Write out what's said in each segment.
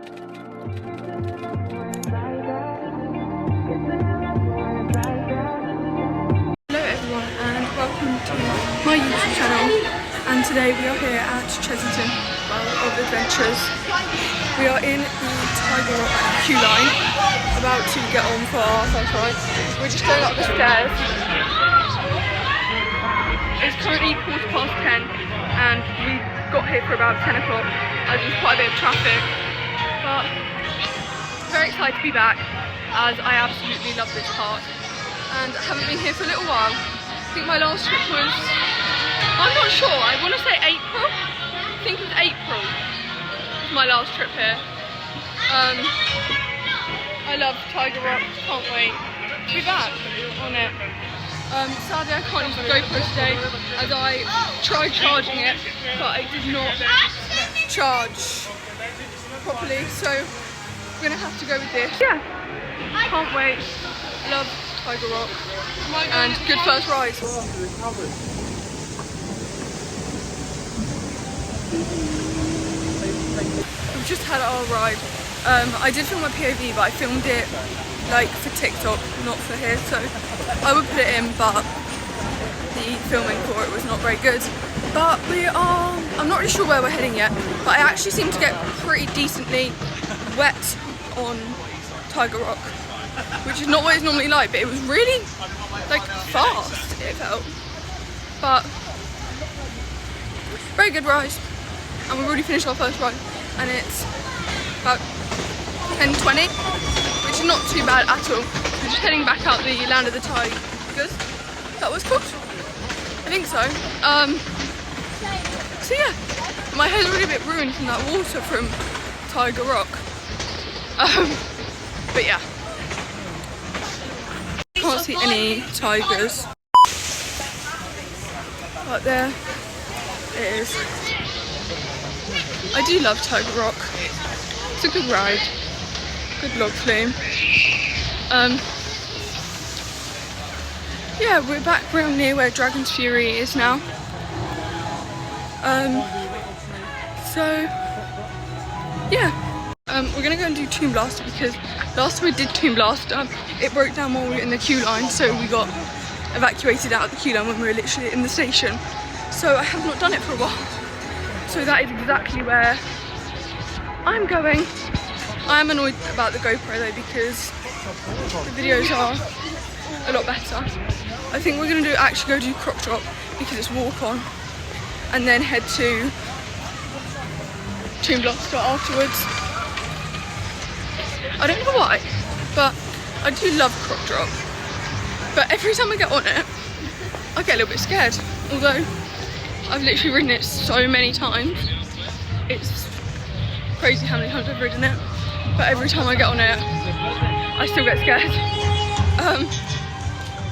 everyone and welcome to my YouTube channel, and today we are here at Chessington of Adventures. We are in the Tiger Rock queue line, about to get on for our first ride. We're just going up the stairs. It's currently 10:15 and we got here for about 10 o'clock as there's quite a bit of traffic, but very excited to be back as I absolutely love this park and I haven't been here for a little while. I think my last trip was, I'm not sure, I want to say April. I think it was April was my last trip here. I love Tiger Rock, can't wait to be back on it. Sadly I can't use the GoPro today as I tried charging it but it did not charge properly, so we're going to have to go with this. Yeah, can't wait, love Tiger Rock and good first ride. We've just had our ride. I did film a POV but I filmed it like for TikTok, not for here, so I would put it in, but the filming for it was not very good. But we are, I'm not really sure where we're heading yet, but I actually seem to get pretty decently wet on Tiger Rock, which is not what it's normally like, but it was really like fast, it felt. But very good ride, and we've already finished our first ride and it's about 10:20, which is not too bad at all. We're just heading back out the Land of the Tigers. That was called? I think so. So yeah, my hair's already a bit ruined from that water from Tiger Rock. But yeah, can't see any tigers. But there it is. I do love Tiger Rock. It's a good ride. Good log flume. Yeah, we're back around near where Dragon's Fury is now. So yeah, we're gonna go and do Toon Blaster because last time we did Toon Blaster, it broke down while we were in the queue line, so we got evacuated out of the queue line when we were literally in the station. So I have not done it for a while. So that is exactly where I'm going. I am annoyed about the GoPro though because the videos are a lot better. I think we're gonna actually go do Croc Drop because it's walk on, and then head to Toon Blaster afterwards. I don't know why, but I do love Croc Drop. But every time I get on it, I get a little bit scared. Although I've literally ridden it so many times. It's crazy how many times I've ridden it. But every time I get on it, I still get scared.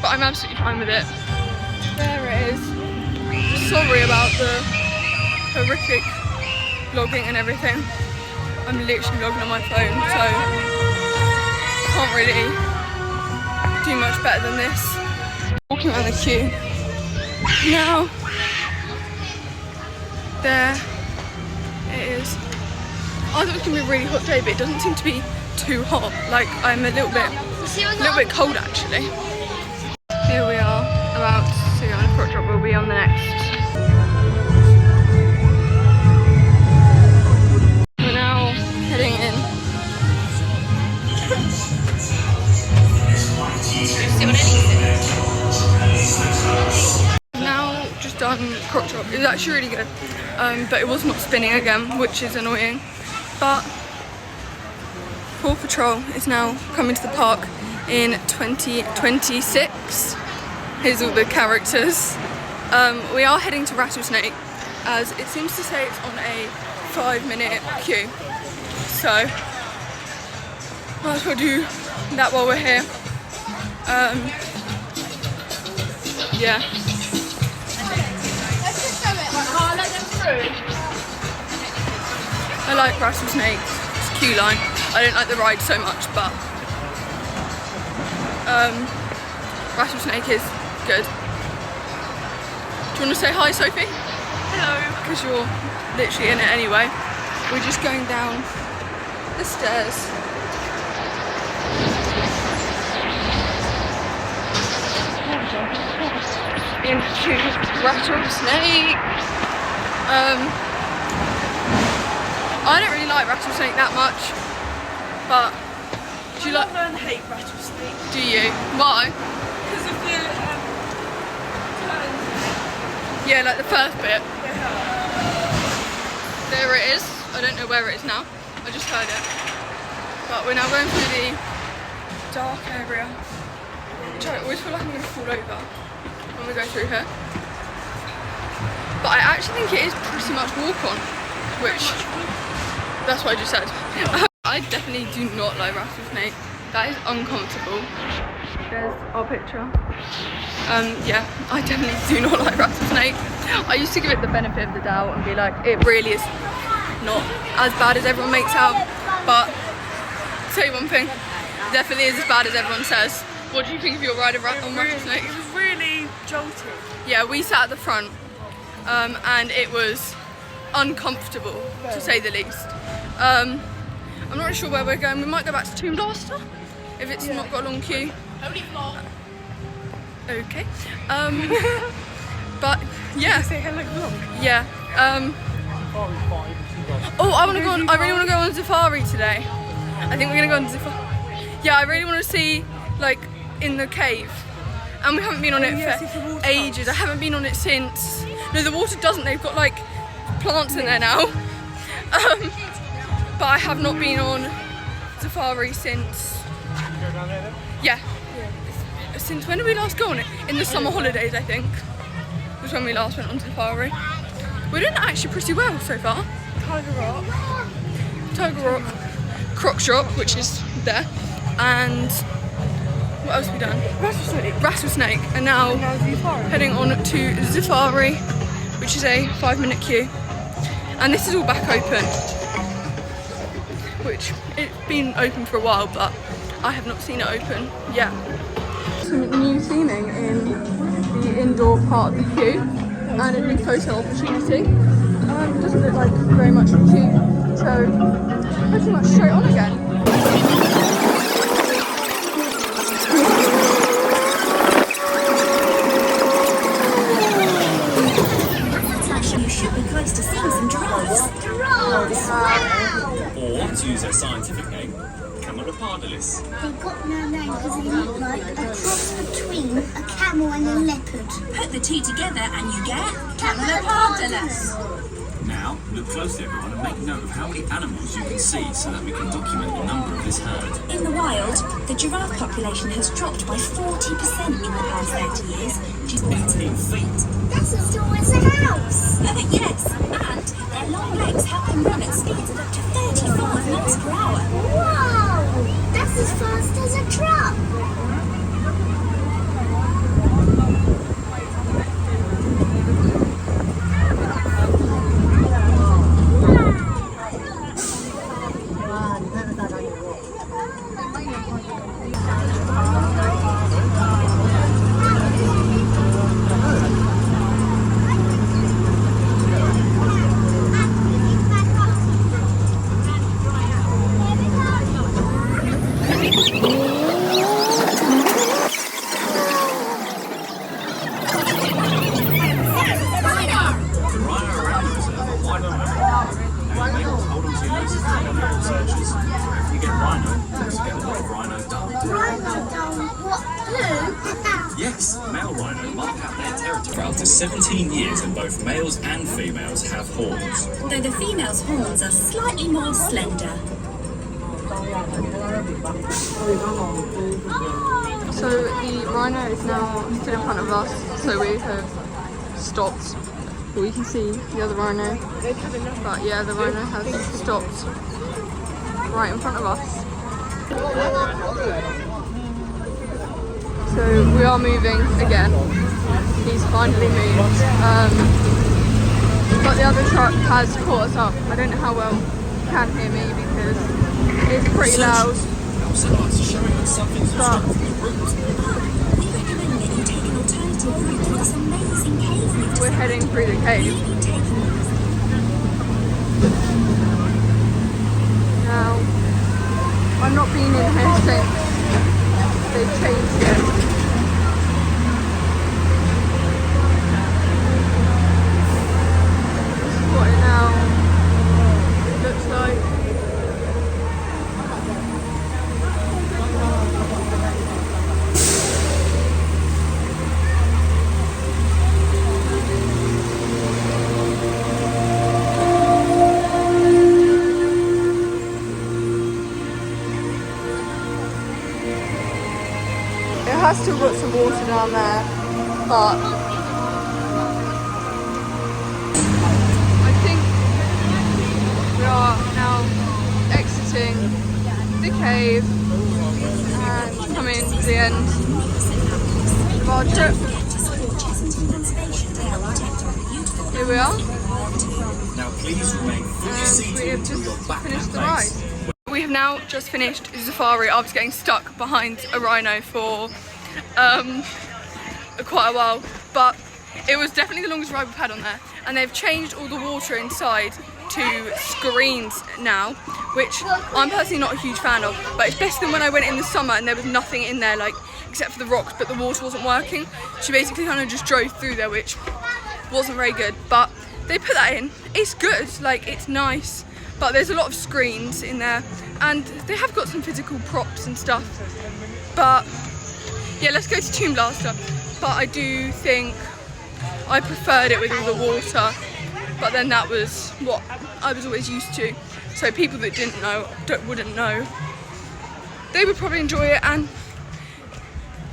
But I'm absolutely fine with it. There it is. Sorry about the horrific vlogging and everything. I'm literally vlogging on my phone, so can't really do much better than this. Walking around the queue. Now, there it is. I thought it was going to be a really hot day, but it doesn't seem to be too hot. Like, I'm a little bit cold actually. Here we are, about to go on a Croc Drop. We'll be on the next. We're now heading in. Now just done Croc Drop. It was actually really good, but it was not spinning again, which is annoying. But Paw Patrol is now coming to the park in 2026. Here's all the characters. We are heading to Rattlesnake as it seems to say it's on a 5-minute queue. So might as well do that while we're here. Yeah. I like Rattlesnake, it's a queue line. I don't like the ride so much, but Rattlesnake is good. Do you want to say hi, Sophie? Hello. Because you're literally in it anyway. We're just going down the stairs. Into Rattlesnake. I don't really like Rattlesnake that much, but do you like? I learn to hate Rattlesnake. Do you? Why? Because of the turns. Yeah, like the first bit. Yeah. There it is. I don't know where it is now. I just heard it. But we're now going through the dark area, which I always feel like I'm going to fall over when we go through here. But I actually think it is pretty much walk on, which, that's what I just said. I definitely do not like Rattlesnake. That is uncomfortable. There's our picture. Yeah, I definitely do not like Rattlesnake. I used to give it the benefit of the doubt and be like, it really is not as bad as everyone makes out. But I'll tell you one thing, definitely is as bad as everyone says. What do you think of your ride on Rattlesnake? It was really jolting. Yeah, we sat at the front and it was uncomfortable to say the least. I'm not really sure where we're going. We might go back to Tomb Blaster if it's not got a long queue. Okay. But yeah. Say hello vlog. Yeah. Oh, I want to go on. I really want to go on Zafari today. I think we're gonna go on Zafari. Yeah, I really want to see like in the cave, and we haven't been on it for ages. I haven't been on it since. No, the water doesn't. They've got like plants in there now. But I have not been on Zafari since. Yeah. Since when did we last go on it? In the summer holidays, I think, was when we last went on Zafari. We're doing actually pretty well so far. Tiger Rock, Croc Drop, which is there, and what else have we done? Rattlesnake, and now heading on to Zafari, which is a 5-minute queue, and this is all back open, which it's been open for a while, but I have not seen it open yet. Some new theming in the indoor part of the queue and a new photo opportunity. Doesn't look like very much of a queue, so pretty much straight on again. You should be close to seeing some giraffes. Or, to use their scientific name, camelopardalis. They got their name because they look like a cross between a camel and a leopard. Put the two together and you get camelopardalis. Now, look closely everyone and make note of how many animals you can see so that we can document the number of this herd. In the wild, the giraffe population has dropped by 40% in the past 30 years, which is 18 feet. That's as tall as a house. yes, and their long legs help them run at speeds of up to 35 miles per hour. Wow! That's as fast as a truck. Yes, male rhino mark out their territory. For up to 17 years, and both males and females have horns. Though the female's horns are slightly more slender. So the rhino is now still in front of us, so we have stopped. We can see the other rhino, but yeah, the rhino has stopped right in front of us. So we are moving again. He's finally moved. But the other truck has caught us up. I don't know how well you can hear me because it's pretty loud. But we're heading through the cave. Now I've not been in here since they've changed it. This is what it now looks like. It has still got some water down there, but I think we are now exiting the cave and coming to the end of our trip. Here we are. Now please remain fully And we seated have until just your back finished the and ride. face. We have now just finished Zafari. I was getting stuck behind a rhino for quite a while, but it was definitely the longest ride we've had on there. And they've changed all the water inside to screens now, which I'm personally not a huge fan of, but it's better than when I went in the summer and there was nothing in there, like except for the rocks, but the water wasn't working. She basically kind of just drove through there, which wasn't very good, but they put that in. It's good, like it's nice, but there's a lot of screens in there and they have got some physical props and stuff. But yeah, let's go to Toon Blaster. But I do think I preferred it with all the water, but then that was what I was always used to. So people that didn't know, wouldn't know, they would probably enjoy it, and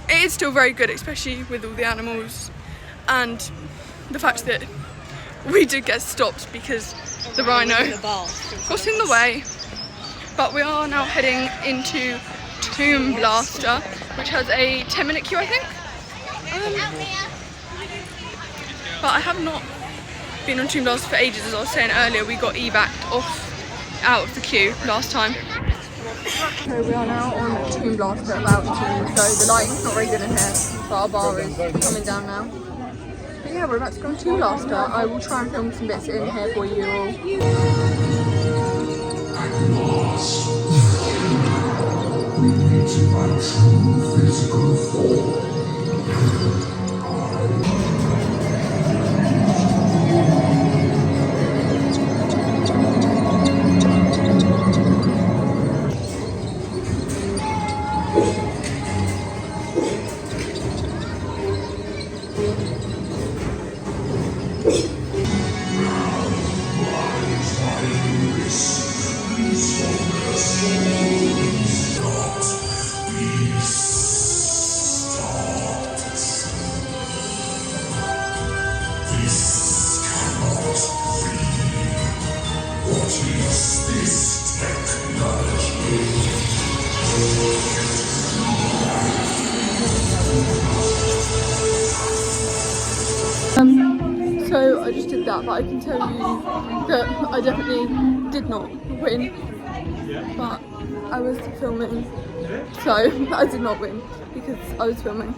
it is still very good, especially with all the animals and the fact that we did get stopped because the rhino got in the way. But we are now heading into Toon Blaster, which has a 10-minute queue, I think. But I have not been on Toon Blaster for ages. As I was saying earlier, we got evac'd out of the queue last time. So we are now on Toon Blaster, about to, so the lighting's not very good in here, but our bar is coming down now. But yeah, we're about to go on Toon Blaster. I will try and film some bits in here for you all. To my true physical form. So I just did that, but I can tell you that I definitely did not win, but I was filming, so I did not win because I was filming.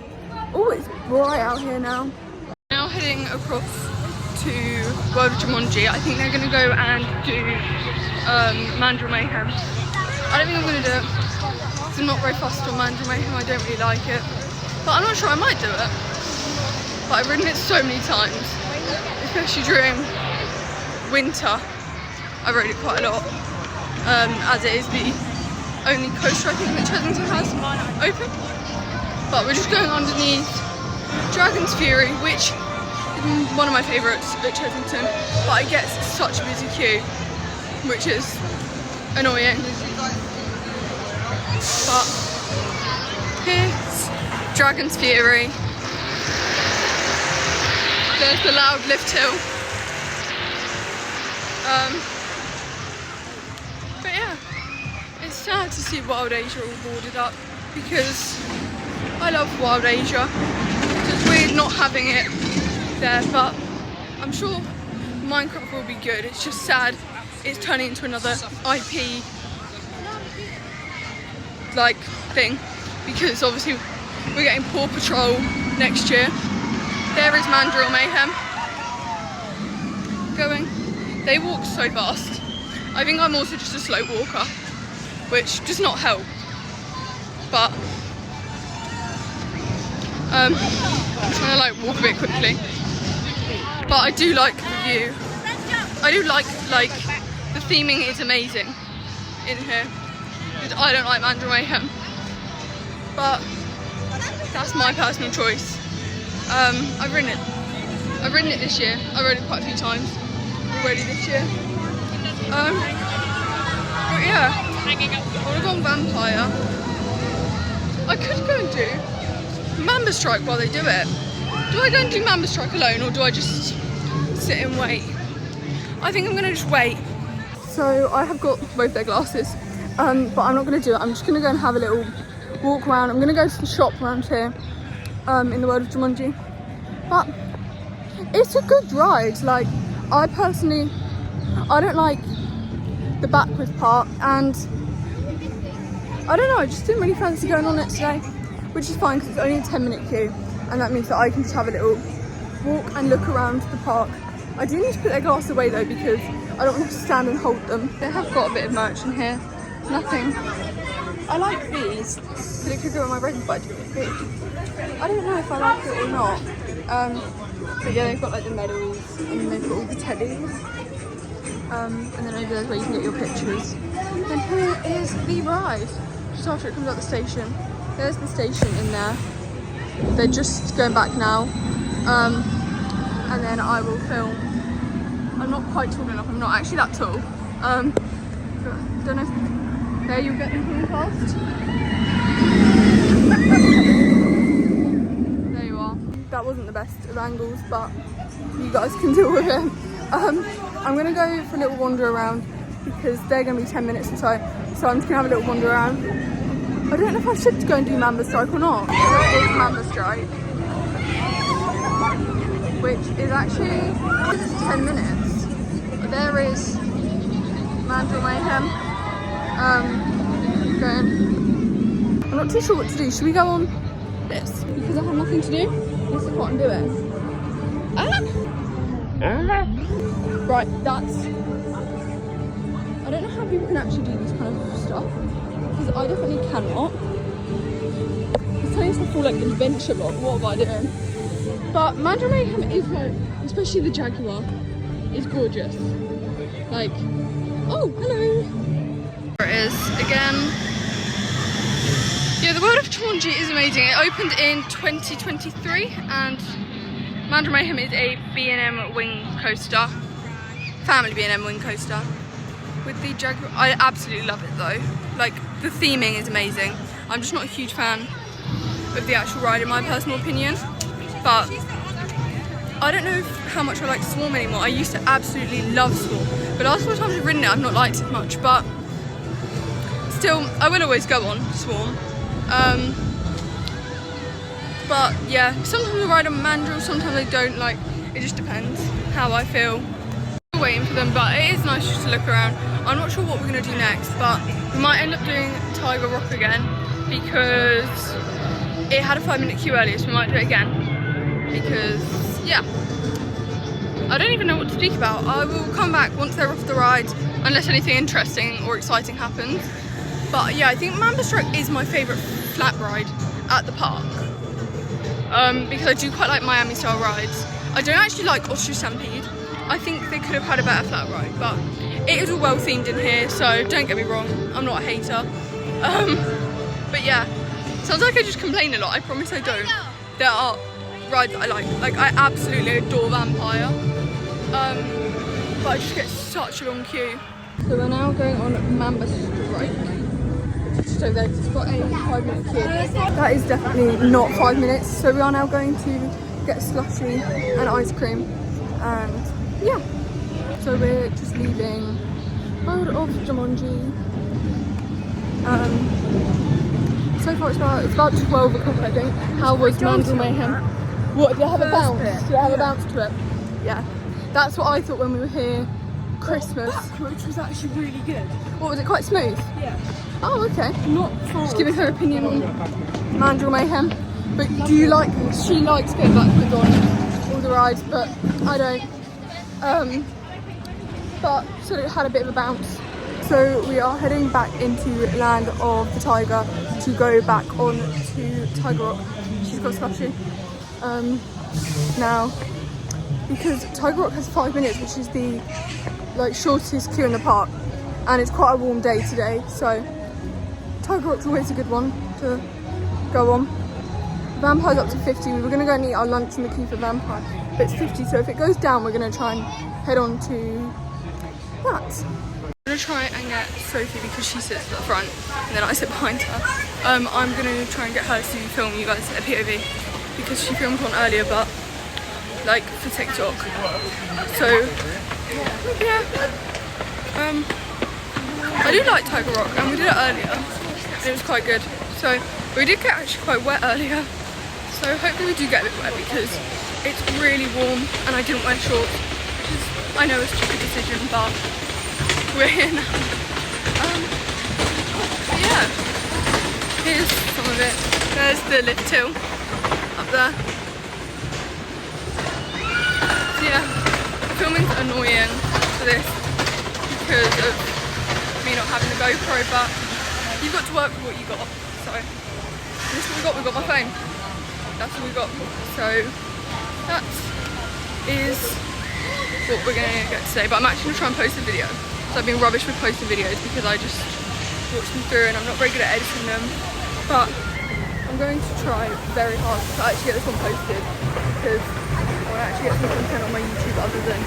Oh, it's bright out here now. Now heading across to World of Jumanji. I think they're going to go and do Mandrill Mayhem. I don't think I'm going to do it because I'm not very fussed on Mandrill Mayhem. I don't really like it, but I'm not sure, I might do it. But I've ridden it so many times, especially during winter. I rode it quite a lot, as it is the only coaster I think that Chessington has open. But we're just going underneath Dragon's Fury, which is one of my favourites at Chessington, but it gets such a busy queue, which is annoying. But here's Dragon's Fury. There's the loud lift hill. But yeah, it's sad to see Wild Asia all boarded up because I love Wild Asia. It's weird not having it there, but I'm sure Minecraft will be good. It's just sad it's turning into another IP like thing, because obviously we're getting Paw Patrol next year. There is Mandrill Mayhem going. They walk so fast. I think I'm also just a slow walker, which does not help. But I'm just gonna like walk a bit quickly. But I do like the view. I do like the theming is amazing in here. I don't like Mandrill Mayhem, but that's my personal choice. I've ridden it this year. I rode it quite a few times already this year. But yeah, I would have gone Vampire. I could go and do Mamba Strike while they do it. Do I go and do Mamba Strike alone, or do I just sit and wait? I think I'm gonna just wait. So I have got both their glasses, but I'm not gonna do it. I'm just gonna go and have a little walk around. I'm gonna go to the shop around here, in the world of Jumanji. But it's a good ride. Like, I personally, I don't like the backwards part, and I don't know, I just didn't really fancy going on it today, which is fine because it's only a 10-minute queue, and that means that I can just have a little walk and look around the park. I do need to put their glasses away though, because I don't want to stand and hold them. They have got a bit of merch in here. Nothing. I like these, but it could go on my breaking, but it's a bit big. I don't know if I like it or not. But yeah, they've got like the medals, and then they've got all the teddies. And then over there's where you can get your pictures. And here is the ride, just after it comes out the station. There's the station in there. They're just going back now. And then I will film. I'm not quite tall enough, I'm not actually that tall. But don't know if there you'll get them coming past. There you are. That wasn't the best of angles, but you guys can deal with it. I'm gonna go for a little wander around because they're gonna be 10 minutes or so I'm just gonna have a little wander around. I don't know if I should go and do Mamba Strike or not. There is Mamba Strike, which is actually 10 minutes. There is Mandrill Mayhem. Going. I'm not too sure what to do. Should we go on this? Because I have nothing to do. This is what I'm doing. Right, that's... I don't know how people can actually do this kind of stuff, because I definitely cannot. It's turning into a full like adventure vlog. What am I doing? But Mandrill Mayhem is like, especially the Jaguar, is gorgeous. Like, oh, hello. There it is again. Yeah, the world of Jumanji is amazing. It opened in 2023, and Mandrill Mayhem is a B&M wing coaster, family B&M wing coaster with the Jaguar. I absolutely love it though. Like, the theming is amazing. I'm just not a huge fan of the actual ride in my personal opinion, but I don't know how much I like Swarm anymore. I used to absolutely love Swarm, but last 4 times I've ridden it I've not liked it much, but still I will always go on Swarm. But yeah, sometimes I ride on Mandrill, sometimes I don't. Like, it just depends how I feel. I'm waiting for them, but it is nice just to look around. I'm not sure what we're going to do next, but we might end up doing Tiger Rock again because it had a 5-minute queue earlier, so we might do it again because, yeah, I don't even know what to speak about. I will come back once they're off the ride, unless anything interesting or exciting happens. But yeah, I think Mamba Strike is my favourite flat ride at the park. Because I do quite like Miami style rides. I don't actually like Austria Stampede. I think they could have had a better flat ride, but it is all well themed in here, so don't get me wrong, I'm not a hater. But yeah, sounds like I just complain a lot. I promise I don't. There are rides that I like. Like, I absolutely adore Vampire, but I just get such a long queue. So we're now going on Mamba Strike. So there's just got a 5-minute queue. That is definitely not 5 minutes. So we are now going to get a slushie and ice cream, and yeah. So we're just leaving World of Jumanji. So far it's about 12 o'clock, I think. How was Mandrill Mayhem? What, did it have a bounce? Did it have a bounce to it? Yeah. That's what I thought when we were here Christmas. Which was actually really good. What, was it quite smooth? Yeah. Oh, okay. Not forward. Just giving her opinion on Mandrill Mayhem. But do you like, she likes going backwards on all the rides, but I don't. But so it had a bit of a bounce. So we are heading back into Land of the Tiger to go back on to Tiger Rock. She's got slushy. Now, because Tiger Rock has 5 minutes, which is the shortest queue in the park, and it's quite a warm day today, so Tiger Rock's always a good one to go on. Vampire's up to 50. We were going to go and eat our lunch in the queue for Vampire, but it's 50, so if it goes down, we're going to try and head on to that. I'm going to try and get Sophie because she sits at the front and then I sit behind her. I'm going to try and get her to film you guys a POV because she filmed one earlier, but like for TikTok. So yeah, I do like Tiger Rock and we did it earlier and it was quite good. So we did get actually quite wet earlier, so hopefully we do get a bit wet because it's really warm and I didn't wear shorts, which is, I know, a stupid decision, but we're here now. Yeah, here's some of it. There's the lift hill up there. So yeah, filming's annoying for this because of me not having the GoPro, but you've got to work with what you got. So this is what we got my phone. That's what we got. So that is what we're gonna get today. But I'm actually gonna try and post a video. So I've been rubbish with posting videos because I just watch them through and I'm not very good at editing them. But I'm going to try very hard to actually get this one posted because I want to actually get some content on my YouTube other than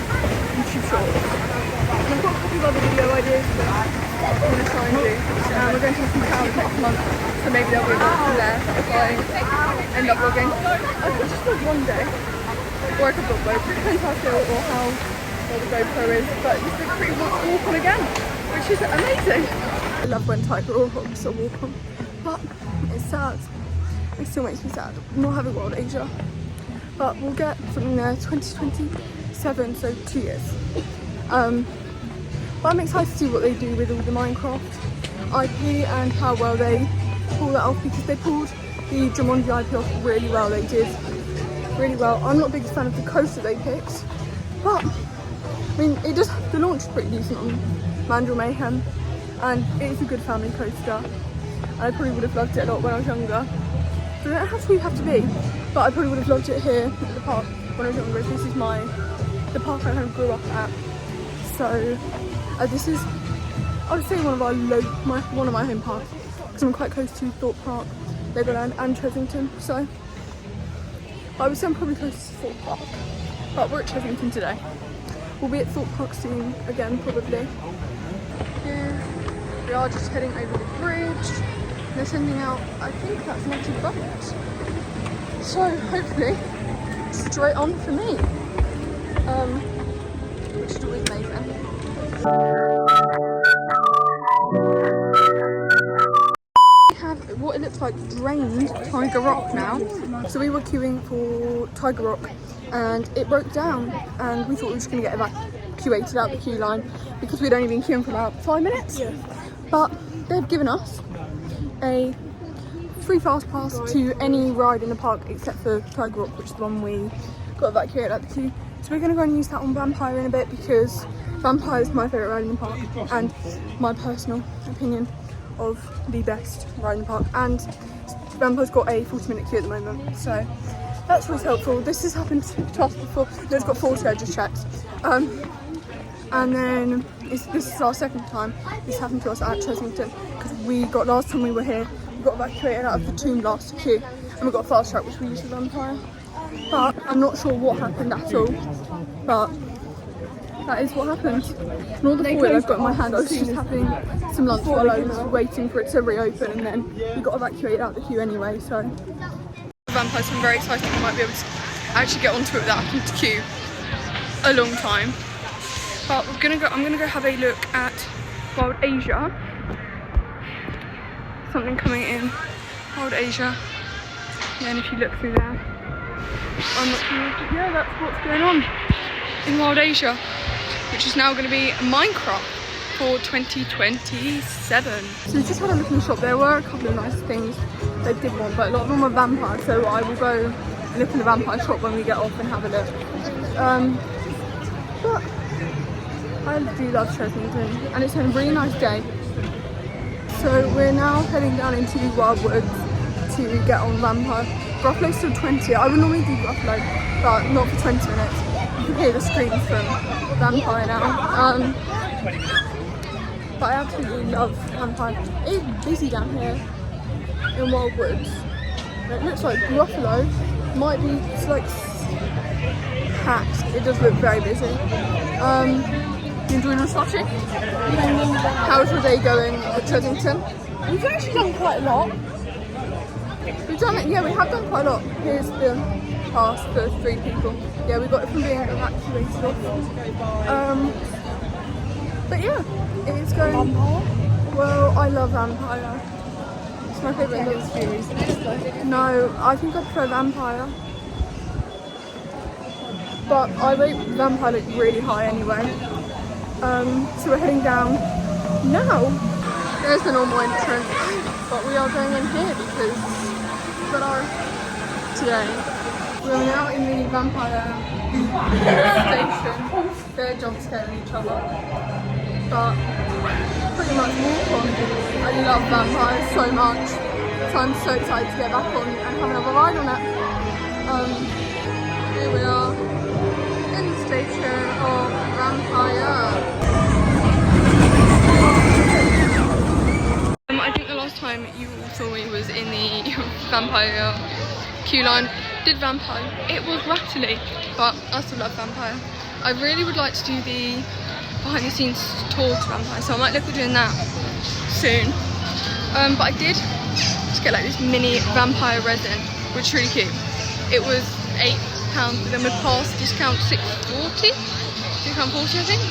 YouTube Shorts. And I've got a couple of other video ideas that I'm going to try and do. We're going to have some towns next month, so maybe there'll be a vlog from there if I end up vlogging. I could just vlog one day, or I could vlog both. It depends how I feel or how well the GoPro is, but it's been pretty walk on again, which is amazing. I love when Tiger Rocks are walk on, but it's sad. It still makes me sad not having World Asia, but we'll get something there 2027, so 2 years. But I'm excited to see what they do with all the Minecraft IP and how well they pull that off, because they pulled the Jumanji IP off really well. They did really well. I'm not the biggest fan of the coaster they picked, but I mean, the launch is pretty decent on Mandrill Mayhem, and it's a good family coaster. I probably would have loved it a lot when I was younger. So it doesn't have to be, but I probably would have loved it here at the park when I was younger. This is the park I kind of grew up at. So this is, I would say, one of my home parks, because I'm quite close to Thorpe Park, Legoland and Chessington. So I would say I'm probably close to Thorpe Park, but we're at Chessington today. We'll be at Thorpe Park soon again, probably. Here we are, just heading over the bridge. They're sending out, I think that's an empty bucket. So hopefully straight on for me, which is always amazing. We have what it looks like drained Tiger Rock now. So we were queuing for Tiger Rock and it broke down, and we thought we were just going to get evacuated out the queue line because we'd only been queuing for about 5 minutes. Yeah. But they've given us a free fast pass to any ride in the park except for Tiger Rock, which is the one we got evacuated out the queue. So we're going to go and use that on Vampire in a bit, because Vampire is my favourite ride in the park and my personal opinion of the best ride in the park. And Vampire's got a 40-minute queue at the moment, so that's really helpful. This has happened to us before. No, it's got 40, I just checked. And then this is our second time this happened to us at Chessington, because last time we were here, we got evacuated out of the Tomb Blast queue and we got a fast track which we used for Vampire. But I'm not sure what happened at all, but that is what happened. And all the foil I've got in my hand, I was just having some lunch while I was waiting for it to reopen, and then we got evacuated out of the queue anyway. So Vampires, I'm very excited we might be able to actually get onto it without having to queue a long time. But I'm gonna go have a look at Wild Asia. Something coming in Wild Asia. Yeah, and if you look through there, I'm not sure, but yeah, that's what's going on in Wild Asia, which is now going to be Minecraft for 2027. So we just had a look in the shop. There were a couple of nice things they did want, but a lot of them were Vampire, so I will go look in the Vampire shop when we get off and have a look. But I do love Chessington, and it's a really nice day. So we're now heading down into the Wildwoods to get on Vampire. Gruffalo's still 20. I would normally do Gruffalo, but not for 20 minutes. You can hear the screams from Vampire now. But I absolutely love Vampire. It's busy down here in Wildwoods. It looks like Gruffalo might be like packed. It does look very busy. You enjoying our slotting? How's your day going at Chessington? We've actually done quite a lot. We've done it, yeah, we have done quite a lot. Here's the pass for 3 people. Yeah, we got it from being evacuated off. But yeah, it's going well. I love Vampire. It's my favourite series. No, I think I prefer Vampire. But I rate Vampire like really high anyway. So we're heading down now. There's the normal entrance, but we are going in here because we've got today. We're now in the Vampire station. They're jump scaring each other, but pretty much walk on. I love Vampire so much, so I'm so excited to get back on and have another ride on it. Here we are in the station of Vampire. I think the last time you all saw me was in the Vampire queue line. Did Vampire. It was rattly, but I still love Vampire. I really would like to do the behind the scenes tour to Vampire, so I might look at doing that soon. But I did just get like this mini Vampire resin, which is really cute. It was £8, but then with pass discount £6.40, £6.40 I think,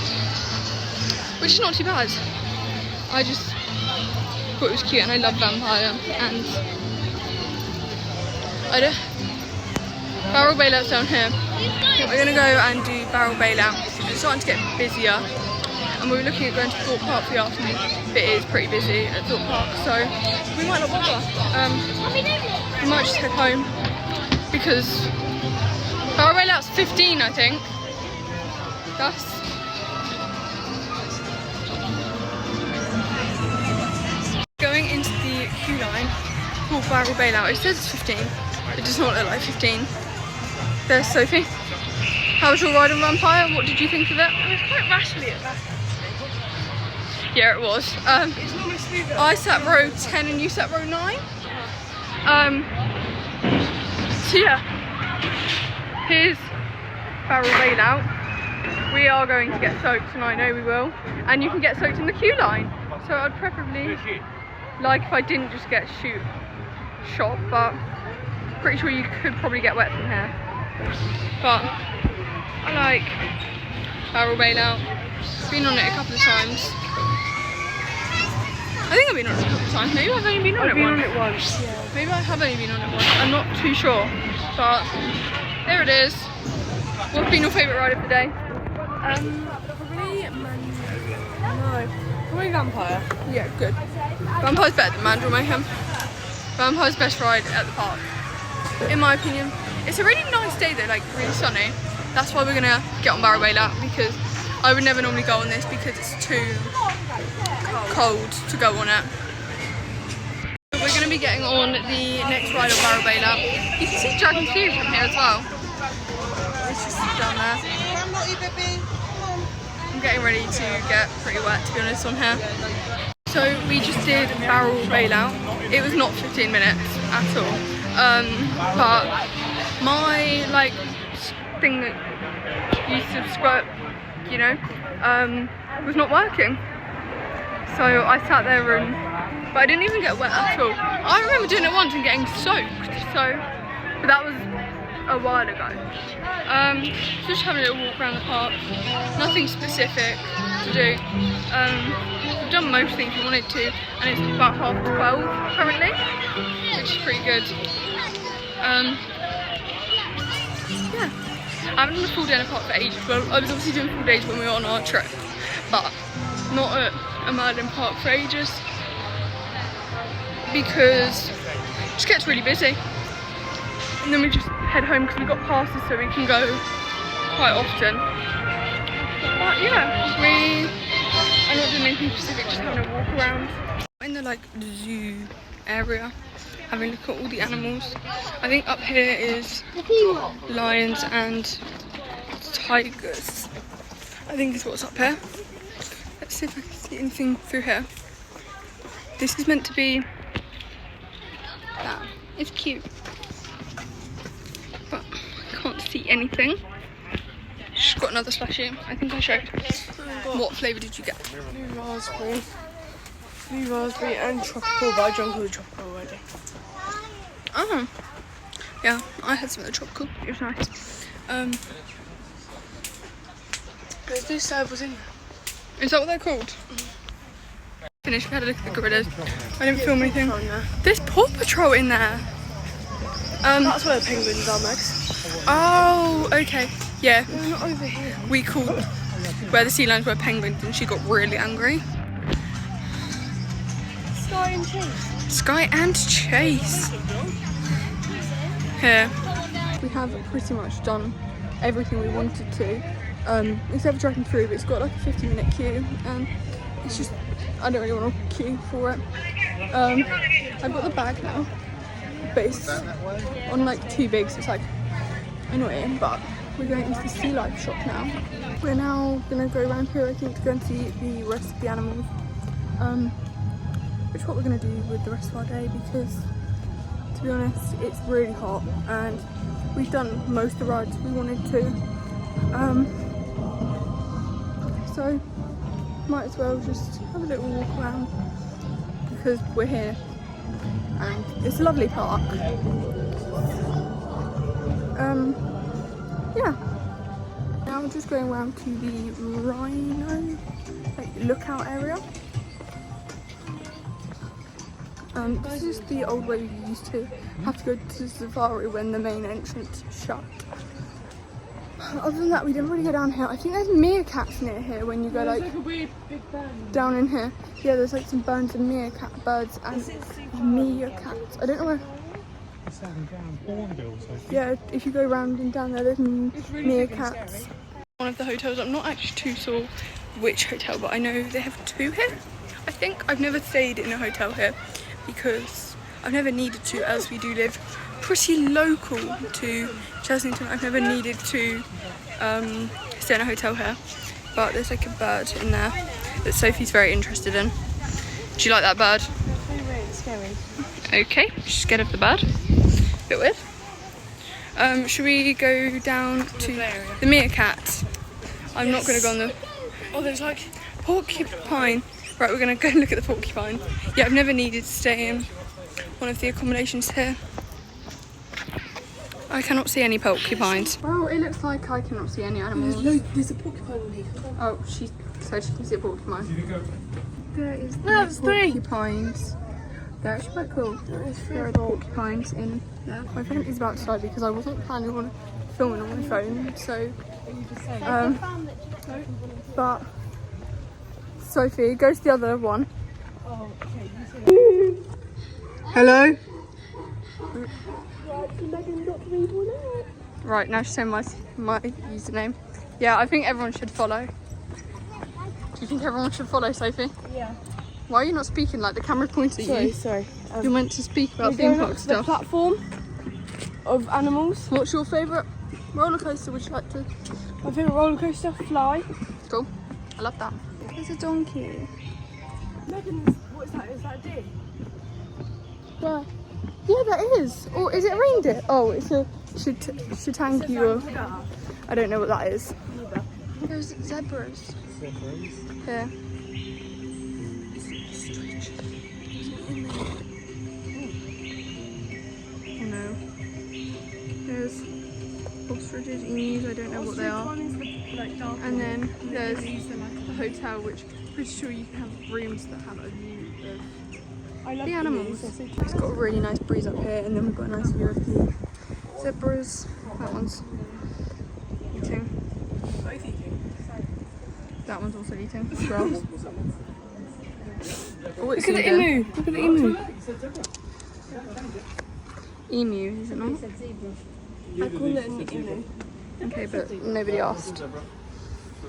which is not too bad. I just thought it was cute, and I love Vampire, and I don't. Barrel Bailout's down here. We're gonna go and do Barrel Bailout. It's starting to get busier, and we were looking at going to Thorpe Park for the afternoon, but it is pretty busy at Thorpe Park, so we might not bother. We might just head home because Barrel Bailout's 15, I think. That's going into the queue line for Barrel Bailout. It says it's 15. It does not look like 15. There's Sophie. How was your ride on Vampire? What did you think of it? It was quite rattly at that. Yeah, it was. It's normally smoother. I sat row 10 and you sat row 9. So yeah, here's Barrel Bailout. We are going to get soaked, and I know we will. And you can get soaked in the queue line. So I'd preferably like if I didn't just get shot, but pretty sure you could probably get wet from here. But I like Barrel Bailout. Been on it a couple of times. I think I've been on it a couple of times. Maybe I've only been on it once. Yeah. Maybe I have only been on it once. I'm not too sure. But there it is. What's been your favourite ride of the day? Probably Vampire. Yeah, good. Vampire's better than Mandrill Mayhem. Vampire's best ride at the park, in my opinion. It's a really nice day though, like really sunny. That's why we're gonna get on Barrel Bailout, because I would never normally go on this because it's too cold to go on it. We're gonna be getting on the next ride of Barrel Bailout. You can see Dragon Series from here as well. It's just down there. I'm getting ready to get pretty wet, to be honest, on here. So we just did Barrel Bailout. It was not 15 minutes at all. But my like thing that used to squirt, you know, was not working. So I sat there and, but I didn't even get wet at all. I remember doing it once and getting soaked. So, but that was a while ago. Just having a little walk around the park. Nothing specific to do. We've done most things we wanted to, and it's about 12:30 currently, which is pretty good. Yeah, I haven't done a full day in a park for ages. Well, I was obviously doing full days when we were on our trip, but not at a Merlin Park for ages because it just gets really busy. And then we just head home because we got passes so we can go quite often. But yeah, we are not doing anything specific, just having a walk around. In the like zoo area, having a look at all the animals. I think up here is lions and tigers. I think is what's up here. Let's see if I can see anything through here. This is meant to be that. It's cute, but I can't see anything. She's got another slushie. I think I showed. What flavour did you get? Blue raspberry and tropical, but I drank all the tropical already. Oh, yeah, I had some of the tropical. It was nice. There's no servers in there. Is that what they're called? Finished. We had a look at the gorillas. I didn't film anything. There's Paw Patrol in there. That's where the penguins are, Max. Oh, okay. Yeah. They're not over here. We called where the sea lions were penguins, and she got really angry. Sky and Chase. Sky and Chase. Here. We have pretty much done everything we wanted to. Except for tracking through, but it's got like a 50-minute queue, and it's just, I don't really want to queue for it. I've got the bag now, but it's on like too big, so it's like annoying, but we're going into the sea life shop now. We're now gonna go around here, I think, to go and see the rest of the animals. Which is what we're gonna do with the rest of our day, because to be honest, it's really hot and we've done most of the rides we wanted to. So might as well just have a little walk around because we're here and it's a lovely park. Yeah. Now we're just going around to the rhino lookout area. This is the old way we used to have to go to Zafari when the main entrance shut. Other than that, we didn't really go down here. I think there's meerkats near here when you go like a weird big band. down in here. Yeah, there's like some birds and birds and meerkats. I don't know where. Yeah, if you go round and down there, there's meerkats. One of the hotels. I'm not actually too sure which hotel, but I know they have two here. I think I've never stayed in a hotel here because I've never needed to, as we do live pretty local to Chessington. I've never needed to stay in a hotel here, but there's like a bird in there that Sophie's very interested in. Do you like that bird? It's scary. Okay, she's scared of the bird. Bit weird. Should we go down to the meerkat? I'm not going to go on the... Oh, there's like porcupine. Right, we're going to go look at the porcupine. Yeah, I've never needed to stay in one of the accommodations here. I cannot see any porcupines. Well, it looks like I cannot see any animals. there's a porcupine on here. Oh, she said she can see a porcupine. There is There's three. porcupines. They're actually quite cool. There are porcupines in there. My phone is about to die because I wasn't planning on filming on my phone, so but Sophie, go to the other one. Oh, okay. Hello? megan.rebornx. Right, now she's saying my username. Yeah, I think everyone should follow. Do you think everyone should follow, Sophie? Yeah. Why are you not speaking like the camera points at you? Sorry. You're meant to speak about We're theme going park up to the stuff. platform of animals. What's your favourite roller coaster would you like to? My favourite roller coaster, Fly. Cool. I love that. There's a donkey. Megan, what is that? Is that a deer? Yeah. Yeah, that is. Or is it a reindeer? Oh, it's a shitangi or I don't know what that is. There's zebras. Here. Oh no. There's ostriches, emus, I don't know what they are. And then there's the hotel, which I'm pretty sure you can have rooms that have a view of the animals. It's got a really nice breeze up here, and then we've got a nice view of the zebras. That one's eating. That one's also eating grass. Oh, Look at the emu. Look at the emu. Emu, is it not? I call it an emu. Okay, but nobody asked.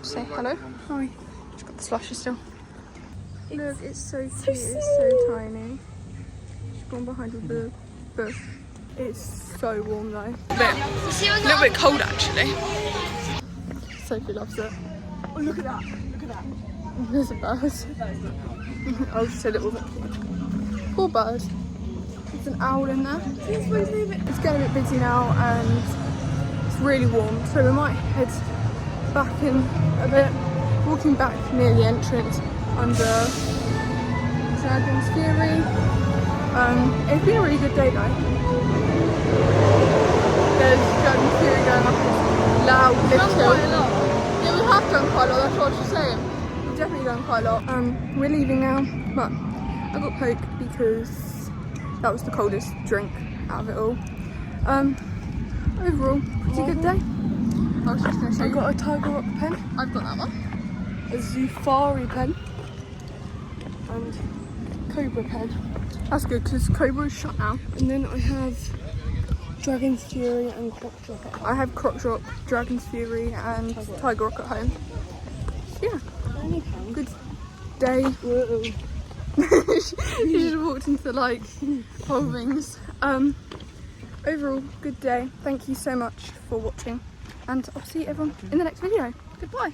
Say hello. Hi. Just got the slusher still. Look, it's so cute. It's so tiny. She's gone behind the bush. It's so warm though. A little bit cold actually. Sophie loves it. Oh, look at that. Look at that. There's a bird. Oh, it's a little bit. Poor bird. There's an owl in there. It's getting a bit busy now and it's really warm, so we might head back in a bit. Walking back near the entrance under Dragon's Fury. It's been a really good day though. There's Dragon's Fury going up this loud lift hill. Yeah, we have done quite a lot, that's what I was saying. We've definitely done quite a lot. We're leaving now, but I got Coke because that was the coldest drink out of it all. Overall, pretty good day. I was just going to show you. I got a Tiger Rock pen, I've got that one. a Zafari pen, and Cobra pen. That's good because Cobra is shut now. And then I have Dragon's Fury and Croc Drop. I have Croc Drop, Dragon's Fury and Tiger Rock at home. So yeah, good day. Whoa. You just walked into like whole things. Overall, good day. Thank you so much for watching and I'll see everyone in the next video. Goodbye.